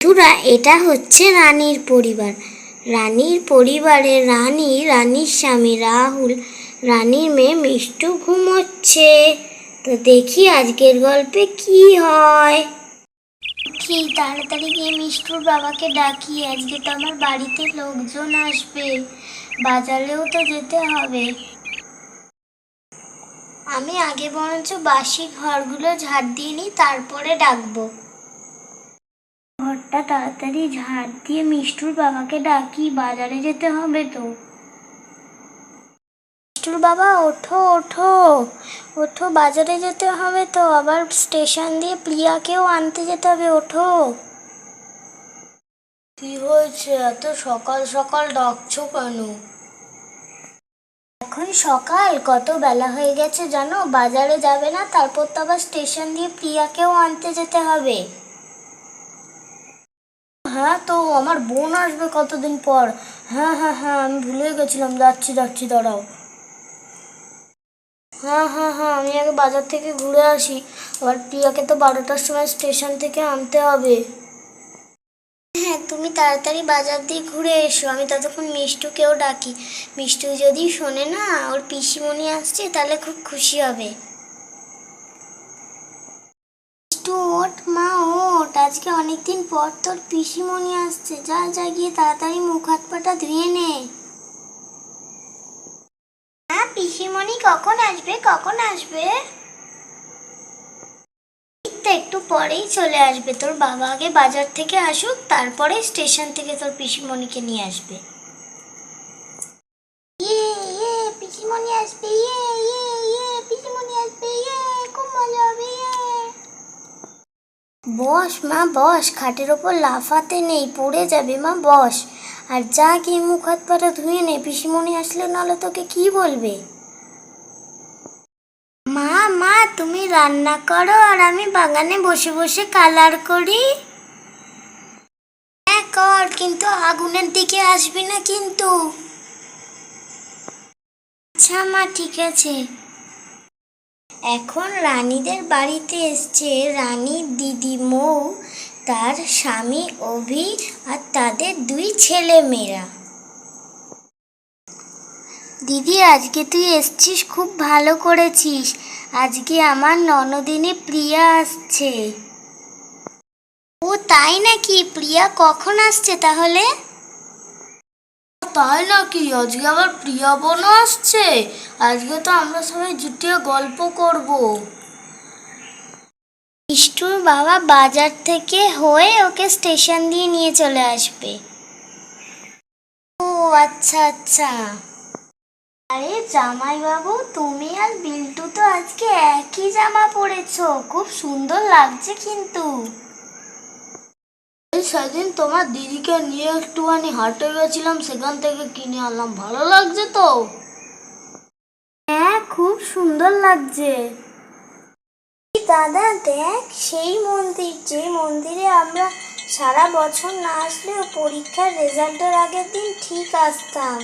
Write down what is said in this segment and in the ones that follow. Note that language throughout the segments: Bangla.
তোরা এটা হচ্ছে রানীর পরিবার। রানীর পরিবারে রানীর স্বামী রাহুল, রানীর মেয়ে মিষ্টু ঘুমোচ্ছে। তো দেখি আজকের গল্পে কি হয়। কি তাড়াতাড়ি গিয়ে মিষ্টুর বাবাকে ডাকি, আজকে তো আমার বাড়িতে লোকজন আসবে, বাজারেও তো যেতে হবে। আমি আগে বরঞ্চ বাসি ঘরগুলো ঝাড় দিয়ে নিই, তারপরে ডাকবো। ঘরটা তাড়াতাড়ি ঝাড় দিয়ে মিষ্টুর বাবাকে ডাকি, বাজারে যেতে হবে তো। মিষ্টুর বাবা ওঠো ওঠো ওঠো, বাজারে যেতে হবে তো, আবার স্টেশন দিয়ে প্রিয়াকেও আনতে যেতে হবে, ওঠো। কি হয়েছে, এত সকাল সকাল ডাকছো কেন? এখন সকাল, কত বেলা হয়ে গেছে জানো? বাজারে যাবে না, তারপর তো আবার স্টেশন দিয়ে প্রিয়াকেও আনতে যেতে হবে। হ্যাঁ, তো আমার বোন আসবে কতদিন পর। হ্যাঁ হ্যাঁ হ্যাঁ, আমি ভুলে গেছিলাম, যাচ্ছি যাচ্ছি, দাঁড়াও। হ্যাঁ হ্যাঁ হ্যাঁ, আমি আগে বাজার থেকে ঘুরে আসি, আবার প্রিয়াকে তো 12টার সময় স্টেশন থেকে আনতে হবে। হ্যাঁ, তুমি তাড়াতাড়ি বাজার দিয়ে ঘুরে এসো, আমি ততক্ষণ মিষ্টুকেও ডাকি। মিষ্টু যদি শোনে না ওর পিসিমণি আসছে, তাহলে খুব খুশি হবে। মিষ্টু ওঠ মা, ওঠ, আজকে অনেকদিন পর তোর পিসিমণি আসছে, যা যা গিয়ে তাড়াতাড়ি মুখ হাত পাটা ধুয়ে নে। হ্যাঁ, পিসিমণি কখন আসবে, কখন আসবে? একটু পরেই চলে আসবে, তোর বাবা আগে বাজার থেকে আসুক, তারপরে স্টেশন থেকে তোর পিসিমণিকে নিয়ে আসবে। ইয়ে ইয়ে, পিসিমণি আসবে, ইয়ে ইয়ে ইয়ে, পিসিমণি আসবে, ইয়ে, খুব মজা হবে, ইয়ে। বস মা বস, খাটের ওপর লাফাতে নেই, পড়ে যাবে মা, বস। আর যা গিয়ে মুখ হাত পাটা ধুয়ে নে, পিসিমণি আসলে নাহলে তোকে কি বলবে। মা মা, তুমি রান্না করো আর আমি বাগানে বসে বসে কালার করি। হ্যাঁ কর, কিন্তু আগুনের দিকে আসবি না কিন্তু। আচ্ছা মা, ঠিক আছে। এখন রানীদের বাড়িতে এসছে রানীর দিদি মৌ, তার স্বামী অভি আর তাদের 2 ছেলে মেয়েরা। দিদি, আজকে তুই এসছিস, খুব ভালো করেছিস। আজকে আমার ননদিনী প্রিয়া আসছে। ও তাই নাকি? প্রিয়া কখন আসছে তাহলে? তাই নাকি, আজকে আবার প্রিয়া বোনও আসছে? আজকে তো আমরা সবাই জুটিয়ে গল্প করব। মিষ্টুর বাবা বাজার থেকে হয়ে ওকে স্টেশন দিয়ে নিয়ে চলে আসবে। ও আচ্ছা আচ্ছা। আরে জামাই বাবু, তুমি আর বিল্টু তো আজকে একই জামা পরেছো, খুব সুন্দর লাগছে কিন্তু। সেদিন তোমার দিদিকে নিয়ে একটুখানি হাটে গেছিলাম, সেখান থেকে কিনে আনলাম, ভালো লাগছে তো? হ্যাঁ, খুব সুন্দর লাগছে। দাদা দেখ, সেই মন্দির, যে মন্দিরে আমরা সারা বছর না আসলেও পরীক্ষার রেজাল্টের আগের দিন ঠিক আসতাম।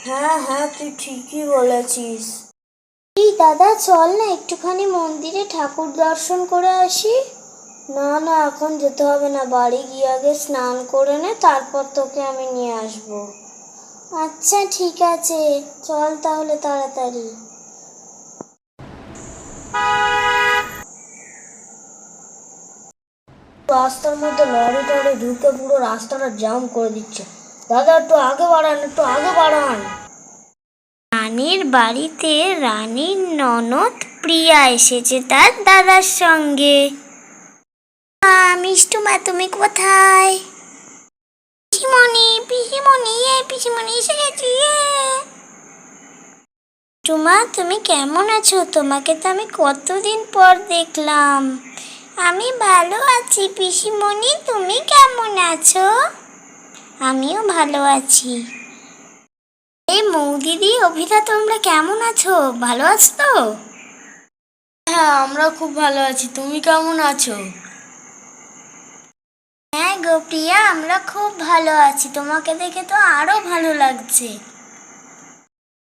হ্যাঁ হ্যাঁ, তুই ঠিকই বলেছিস। এই দাদা, চল না একটুখানি মন্দিরে ঠাকুর দর্শন করে আসি। না না, এখন যেতে হবে না, বাড়ি গিয়ে আগে স্নান করে নে, তারপর তোকে আমি নিয়ে আসবো। আচ্ছা ঠিক আছে, চল তাহলে তাড়াতাড়ি। রাস্তার মধ্যে লরি টরি ঢুকে পুরো রাস্তাটা জাম করে দিচ্ছে। দাদা একটু আগে বাড়ান, একটু আগে বাড়ান। রানীর বাড়িতে রানীর ননদ প্রিয়া এসেছে তার দাদার সঙ্গে। মিষ্টু মা, তুমি কোথায়? পিসিমণি, পিসিমণি, পিসিমণি এসে গেছি। টুমা, তুমি কেমন আছো? তোমাকে তো আমি কতদিন পর দেখলাম। আমি ভালো আছি পিসিমণি, তুমি কেমন আছো? আমিও ভালো আছি। এই মৌদিদি, অভিদা, তোমরা কেমন আছো? ভালো আছো তো? হ্যাঁ, আমরা খুব ভালো আছি, তুমি কেমন আছো? হ্যাঁ গো প্রিয়া, আমরা খুব ভালো আছি, তোমাকে দেখে তো আরো ভালো লাগছে।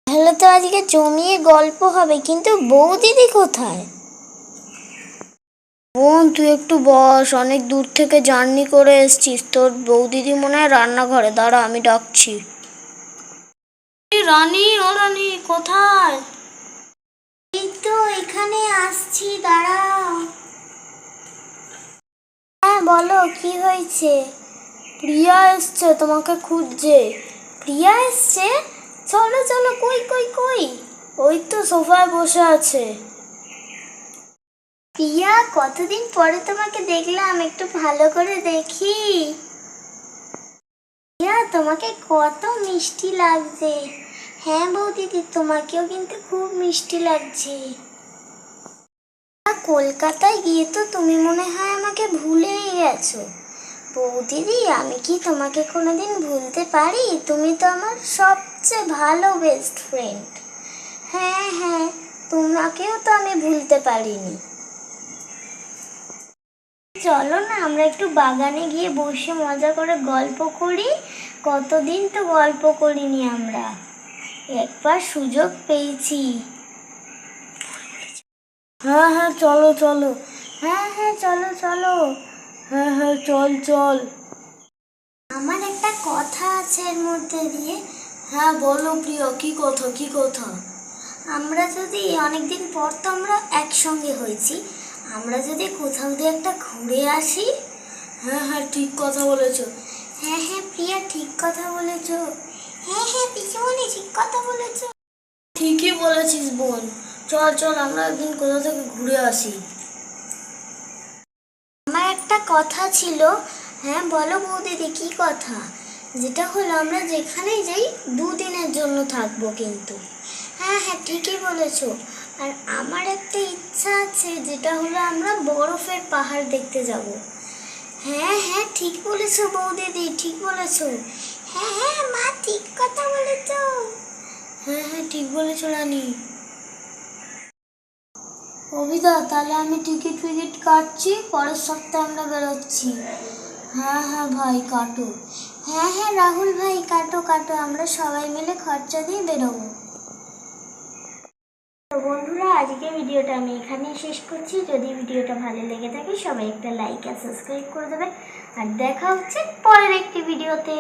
তাহলে তো আজকে জমিয়ে গল্প হবে, কিন্তু বৌদিদি কোথায়? বোন তুই একটু বস, অনেক দূর থেকে জার্নি করে এসেছিস। তোর বৌদিদি মনে হয় রান্নাঘরে, দাঁড়া আমি ডাকছি। রানী, ও রানী কোথায়? এই তো এখানে আসছি, দাঁড়াও। হ্যাঁ বলো, কি হয়েছে? প্রিয়া এসছে, তোমাকে খুঁজছে। প্রিয়া এসছে? চলো চলো, কই কই কই? ওই তো সোফায় বসে আছে। প্রিয়া, কতদিন পরে তোমাকে দেখলাম, একটু ভালো করে দেখি। প্রিয়া, তোমাকে কত মিষ্টি লাগছে। হ্যাঁ বৌদিদি, তোমাকেও কিন্তু খুব মিষ্টি লাগছে। কলকাতায় গিয়ে তো তুমি মনে হয় আমাকে ভুলেই গেছো। বৌদিদি, আমি কি তোমাকে কোনোদিন ভুলতে পারি? তুমি তো আমার সবচেয়ে ভালো বেস্ট ফ্রেন্ড। হ্যাঁ হ্যাঁ, তোমাকেও তো আমি ভুলতে পারিনি। চলো না, আমরা একটু বাগানে গিয়ে বসে মজা করে গল্প করি। কতদিন তো গল্প করিনি আমরা, একবার সুযোগ পেয়েছি। হ্যাঁ হ্যাঁ চলো চলো। হ্যাঁ হ্যাঁ চলো চলো। হ্যাঁ হ্যাঁ চল চল। আমার একটা কথা আছে এর মধ্যে দিয়ে। হ্যাঁ বলো প্রিয়া, কি কথা কি কথা? আমরা যদি অনেকদিন পর তো আমরা একসঙ্গে হয়েছি, আমরা যদি কোথাও দিয়ে একটা ঘুরে আসি। হ্যাঁ হ্যাঁ ঠিক কথা বলেছো। হ্যাঁ হ্যাঁ প্রিয়া, ঠিক কথা বলেছো। হ্যাঁ হ্যাঁ পিছনে ঠিক কথা বলেছো। ঠিকই বলেছিস বোন, চল চল আমরা একদিন কোথা থেকে ঘুরে আসি। আমার একটা কথা ছিল। হ্যাঁ বলো বৌদিদি, কি কথা? যেটা হলো আমরা যেখানেই যাই দুদিনের জন্য থাকবো কিন্তু। হ্যাঁ হ্যাঁ ঠিকই বলেছো। আর আমার একটা ইচ্ছা আছে, যেটা হলো আমরা বরফের পাহাড় দেখতে যাব। হ্যাঁ হ্যাঁ ঠিক বলেছো বৌদিদি, ঠিক বলেছো। হ্যাঁ হ্যাঁ মা, ঠিক কথা বলেছো। হ্যাঁ হ্যাঁ ঠিক বলেছো রানী। অভিদা, তাহলে আমি টিকিট ফিকিট কাটছি, পরের সপ্তাহে আমরা বেরোচ্ছি। হ্যাঁ হ্যাঁ ভাই কাটো। হ্যাঁ হ্যাঁ রাহুল ভাই, কাটো কাটো, আমরা সবাই মিলে খরচা দিয়ে বেরোবো। তো বন্ধুরা, আজকে ভিডিওটা আমি এখানেই শেষ করছি। যদি ভিডিওটা ভালো লেগে থাকে সবাই একটা লাইক আর সাবস্ক্রাইব করে দেবেন। আর দেখা হচ্ছে পরের একটি ভিডিওতে।